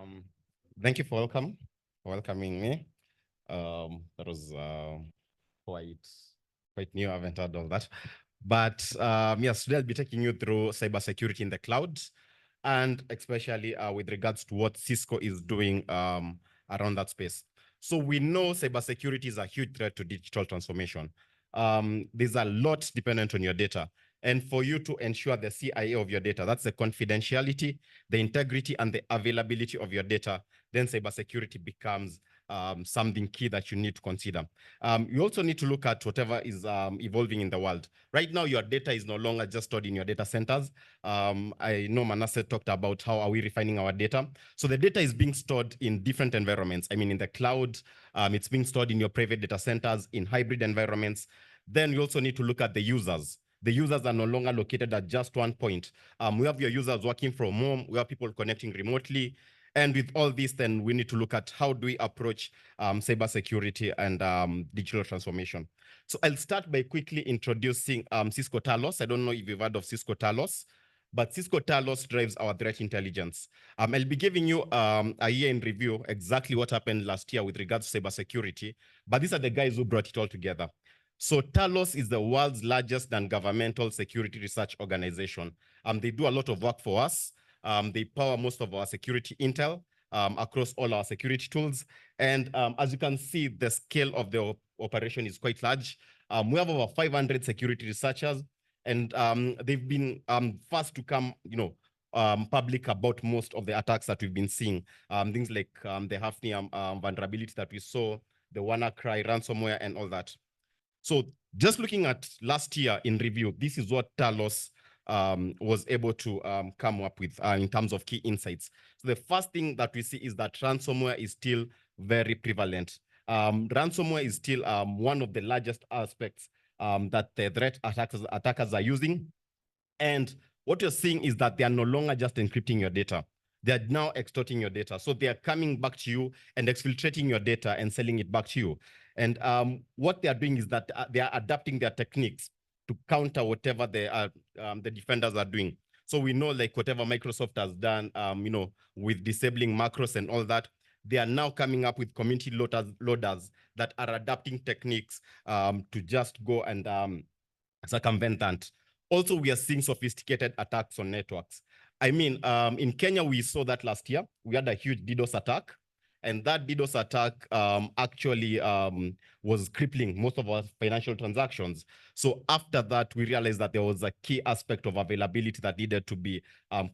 Um, Thank you for welcoming me. That was quite quite new. I haven't heard of that. But yes, today I'll be taking you through cybersecurity in the cloud, and especially with regards to what Cisco is doing around that space. So we know cybersecurity is a huge threat to digital transformation. There's a lot dependent on your data. And for you to ensure the CIA of your data, that's the confidentiality, the integrity, and the availability of your data, then cybersecurity becomes something key that you need to consider. You also need to look at whatever is evolving in the world. Right now, your data is no longer just stored in your data centers. I know Manasseh talked about how are we refining our data. So the data is being stored in different environments. I mean, in the cloud, it's being stored in your private data centers, in hybrid environments. Then you also need to look at the users. The users are no longer located at just one point. We have your users working from home. We have people connecting remotely. And with all this, then we need to look at how do we approach cybersecurity and digital transformation. So I'll start by quickly introducing Cisco Talos. I don't know if you've heard of Cisco Talos, but Cisco Talos drives our threat intelligence. I'll be giving you a year in review, exactly what happened last year with regards to cybersecurity, but these are the guys who brought it all together. So Talos is the world's largest non-governmental security research organization. They do a lot of work for us. They power most of our security intel across all our security tools. And as you can see, the scale of the operation is quite large. We have over 500 security researchers, and they've been first to come, public about most of the attacks that we've been seeing. Things like the Hafnium vulnerability that we saw, the WannaCry ransomware, and all that. So just looking at last year in review, this is what Talos was able to come up with in terms of key insights. So the first thing that we see is that ransomware is still very prevalent. Ransomware is still one of the largest aspects that the threat attackers are using. And what you're seeing is that they are no longer just encrypting your data. They are now extorting your data. So they are coming back to you and exfiltrating your data and selling it back to you. And what they are doing is that they are adapting their techniques to counter whatever the defenders are doing. So we know, like, whatever Microsoft has done, with disabling macros and all that, they are now coming up with community loaders that are adapting techniques to just go and circumvent that. Also, we are seeing sophisticated attacks on networks. I mean, in Kenya, we saw that last year. We had a huge DDoS attack. And that DDoS attack actually was crippling most of our financial transactions. So after that, we realized that there was a key aspect of availability that needed to be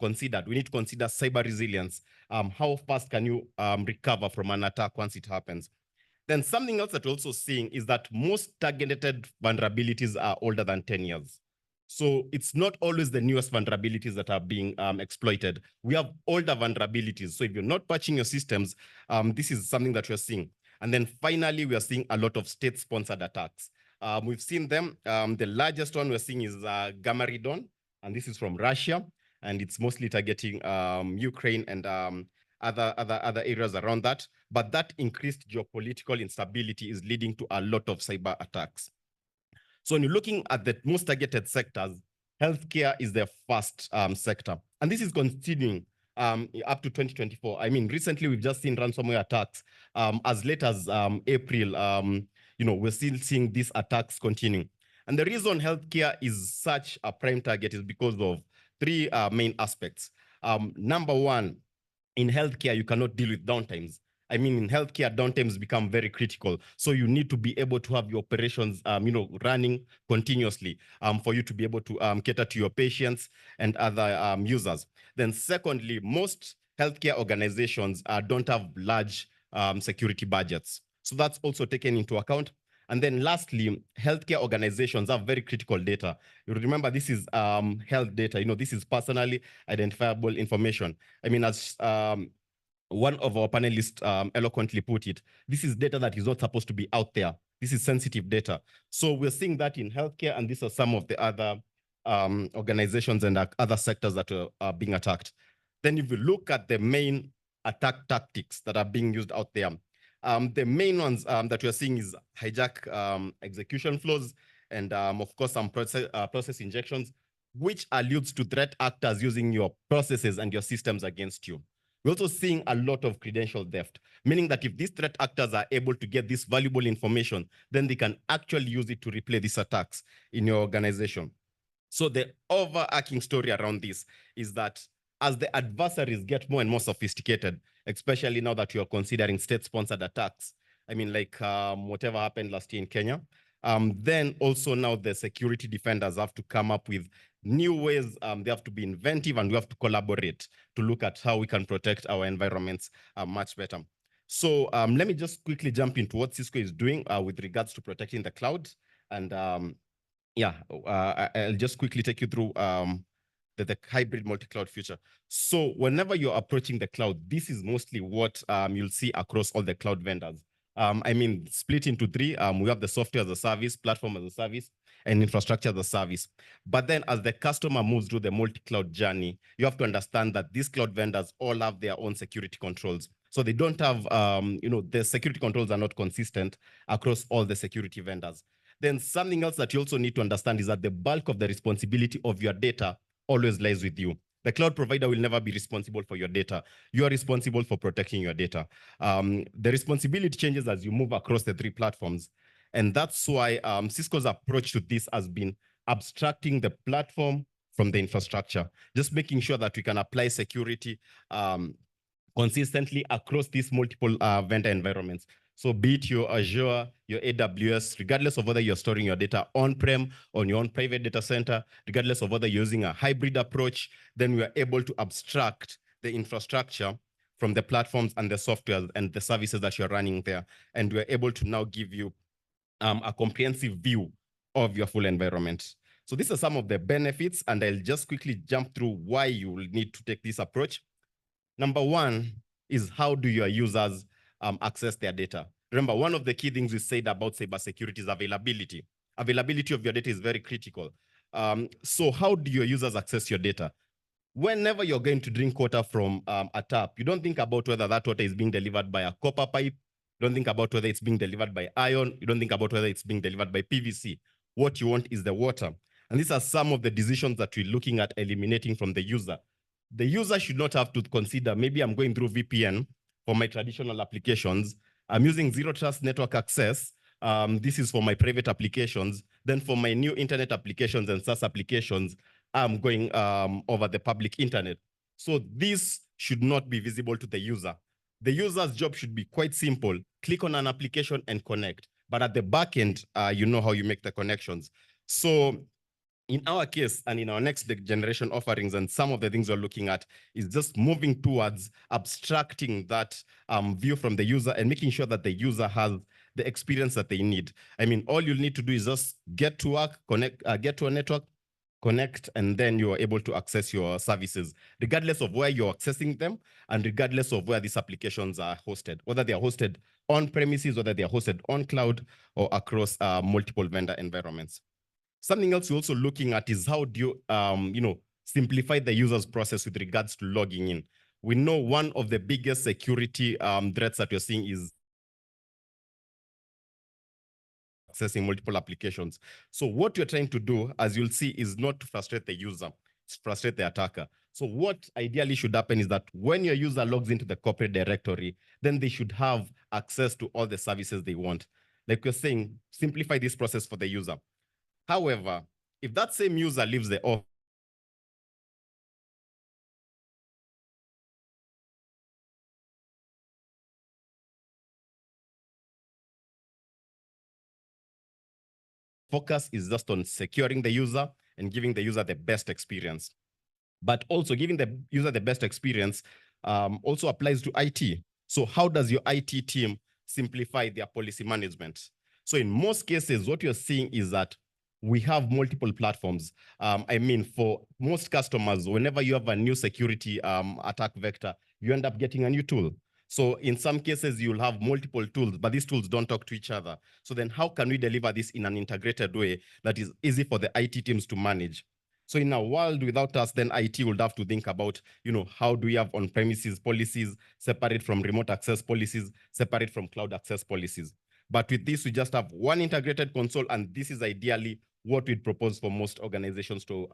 considered. We need to consider cyber resilience. How fast can you recover from an attack once it happens? Then something else that we're also seeing is that most targeted vulnerabilities are older than 10 years. So it's not always the newest vulnerabilities that are being exploited. We have older vulnerabilities. So if you're not patching your systems, this is something that we're seeing. And then finally, we are seeing a lot of state-sponsored attacks. We've seen them. The largest one we're seeing is Gamaridon, and this is from Russia, and it's mostly targeting Ukraine and other areas around that. But that increased geopolitical instability is leading to a lot of cyber attacks. So when you're looking at the most targeted sectors, healthcare is the first sector. And this is continuing up to 2024. I mean, recently we've just seen ransomware attacks. As late as April, we're still seeing these attacks continuing. And the reason healthcare is such a prime target is because of three main aspects. Number one, in healthcare, you cannot deal with downtimes. I mean, in healthcare, downtimes become very critical. So you need to be able to have your operations, running continuously for you to be able to cater to your patients and other users. Then secondly, most healthcare organizations don't have large security budgets. So that's also taken into account. And then lastly, healthcare organizations have very critical data. You remember, this is health data. This is personally identifiable information. I mean, as one of our panelists eloquently put it, this is data that is not supposed to be out there. This is sensitive data. So we're seeing that in healthcare, and these are some of the other organizations and other sectors that are being attacked. Then if you look at the main attack tactics that are being used out there, the main ones that we're seeing is hijack execution flows and, of course, some process injections, which alludes to threat actors using your processes and your systems against you. We're also seeing a lot of credential theft, meaning that if these threat actors are able to get this valuable information, then they can actually use it to replay these attacks in your organization. So the overarching story around this is that as the adversaries get more and more sophisticated, especially now that you're considering state-sponsored attacks, I mean, like whatever happened last year in Kenya, then also now the security defenders have to come up with new ways. They have to be inventive, and we have to collaborate to look at how we can protect our environments much better. So let me just quickly jump into what Cisco is doing with regards to protecting the cloud. And yeah, I'll just quickly take you through the hybrid multi-cloud future. So whenever you're approaching the cloud, this is mostly what you'll see across all the cloud vendors. I mean, split into three. We have the software as a service, platform as a service, and infrastructure as a service. But then as the customer moves through the multi-cloud journey, you have to understand that these cloud vendors all have their own security controls. So they don't have, the security controls are not consistent across all the security vendors. Then something else that you also need to understand is that the bulk of the responsibility of your data always lies with you. The cloud provider will never be responsible for your data. You are responsible for protecting your data. The responsibility changes as you move across the three platforms. And that's why Cisco's approach to this has been abstracting the platform from the infrastructure, just making sure that we can apply security consistently across these multiple vendor environments. So be it your Azure, your AWS, regardless of whether you're storing your data on-prem, on your own private data center, regardless of whether you're using a hybrid approach, then we are able to abstract the infrastructure from the platforms and the software and the services that you're running there. And we're able to now give you a comprehensive view of your full environment. So these are some of the benefits, and I'll just quickly jump through why you will need to take this approach. Number one is, how do your users access their data? Remember, one of the key things we said about cybersecurity is availability. Availability of your data is very critical. So how do your users access your data? Whenever you're going to drink water from a tap, you don't think about whether that water is being delivered by a copper pipe. You don't think about whether it's being delivered by iron. You don't think about whether it's being delivered by PVC. What you want is the water. And these are some of the decisions that we're looking at eliminating from the user. The user should not have to consider, maybe I'm going through VPN for my traditional applications. I'm using zero trust network access. This is for my private applications. Then for my new internet applications and SaaS applications, I'm going over the public internet. So this should not be visible to the user. The user's job should be quite simple. Click on an application and connect. But at the back end, you know how you make the connections. So in our case and in our next generation offerings, and some of the things we're looking at is just moving towards abstracting that view from the user and making sure that the user has the experience that they need. I mean, all you'll need to do is just get to work, connect, get to a network, connect, and then you are able to access your services, regardless of where you're accessing them and regardless of where these applications are hosted, whether they are hosted on premises, whether they are hosted on cloud or across multiple vendor environments. Something else we're also looking at is, how do you, simplify the user's process with regards to logging in. We know one of the biggest security threats that we're seeing is accessing multiple applications. So what you're trying to do, as you'll see, is not to frustrate the user, it's frustrate the attacker. So what ideally should happen is that when your user logs into the corporate directory, then they should have access to all the services they want. Like we're saying, simplify this process for the user. However, if that same user leaves the office, focus is just on securing the user and giving the user the best experience. But also giving the user the best experience also applies to IT. So how does your IT team simplify their policy management? So in most cases, what you're seeing is that we have multiple platforms. I mean, for most customers, whenever you have a new security attack vector, you end up getting a new tool. So in some cases, you'll have multiple tools, but these tools don't talk to each other. So then how can we deliver this in an integrated way that is easy for the IT teams to manage? So in a world without us, then IT would have to think about, how do we have on-premises policies separate from remote access policies, separate from cloud access policies? But with this, we just have one integrated console, and this is ideally what we'd propose for most organizations to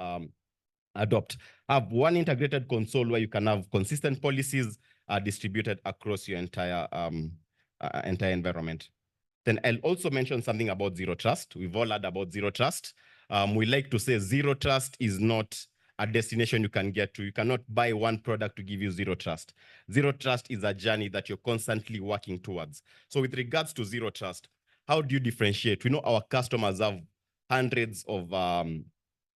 adopt. Have one integrated console where you can have consistent policies, are distributed across your entire environment. Then I'll also mention something about zero trust. We've all heard about zero trust. We like to say zero trust is not a destination you can get to. You cannot buy one product to give you zero trust. Zero trust is a journey that you're constantly working towards. So with regards to zero trust, how do you differentiate? We know our customers have hundreds of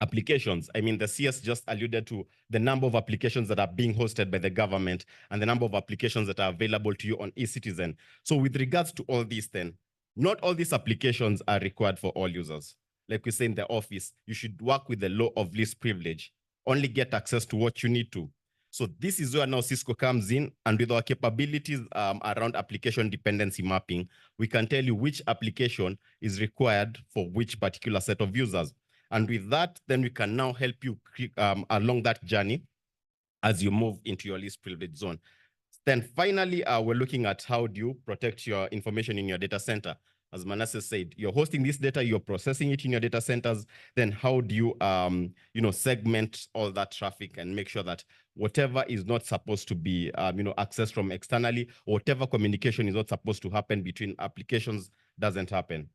applications. I mean, the CS just alluded to the number of applications that are being hosted by the government and the number of applications that are available to you on eCitizen. So with regards to all these then, not all these applications are required for all users. Like we say in the office, you should work with the law of least privilege, only get access to what you need to. So this is where now Cisco comes in, and with our capabilities around application dependency mapping, we can tell you which application is required for which particular set of users. And with that, then we can now help you along that journey as you move into your least privilege zone. Then finally, we're looking at how do you protect your information in your data center. As Manasseh said, you're hosting this data, you're processing it in your data centers. Then how do you, segment all that traffic and make sure that whatever is not supposed to be, accessed from externally, or whatever communication is not supposed to happen between applications doesn't happen.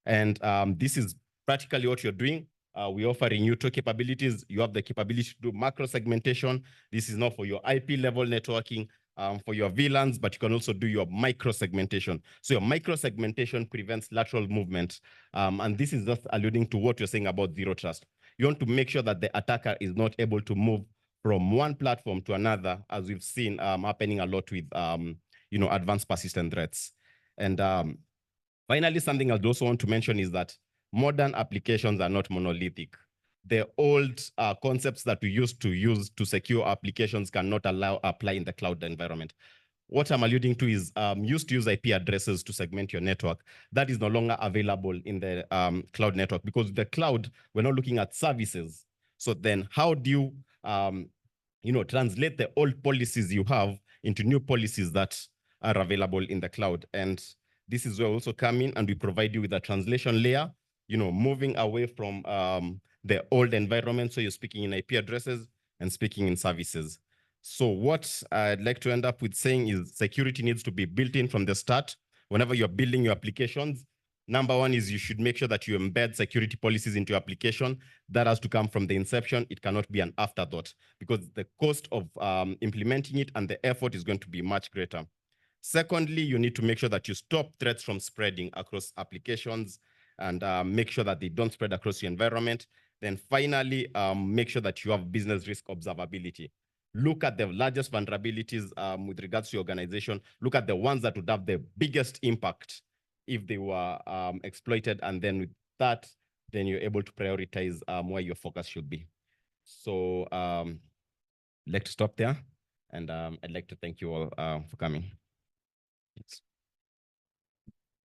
And this is practically what you're doing. We're offering you two capabilities. You have the capability to do macro segmentation. This is not for your IP level networking, for your VLANs, but you can also do your micro segmentation. So your micro segmentation prevents lateral movement. And this is just alluding to what you're saying about zero trust. You want to make sure that the attacker is not able to move from one platform to another, as we've seen happening a lot with advanced persistent threats. And finally, something I also want to mention is that modern applications are not monolithic. The old concepts that we used to use to secure applications cannot apply in the cloud environment. What I'm alluding to is used to use IP addresses to segment your network. That is no longer available in the cloud network, because the cloud, we're not looking at services. So then how do you translate the old policies you have into new policies that are available in the cloud? And this is where we also come in and we provide you with a translation layer, moving away from the old environment. So you're speaking in IP addresses and speaking in services. So what I'd like to end up with saying is security needs to be built in from the start. Whenever you're building your applications, number one is you should make sure that you embed security policies into your application. That has to come from the inception. It cannot be an afterthought, because the cost of implementing it and the effort is going to be much greater. Secondly, you need to make sure that you stop threats from spreading across applications and make sure that they don't spread across your environment. Then finally, make sure that you have business risk observability. Look at the largest vulnerabilities with regards to your organization. Look at the ones that would have the biggest impact if they were exploited. And then with that, then you're able to prioritize where your focus should be. So I'd like to stop there. And I'd like to thank you all for coming. Thanks.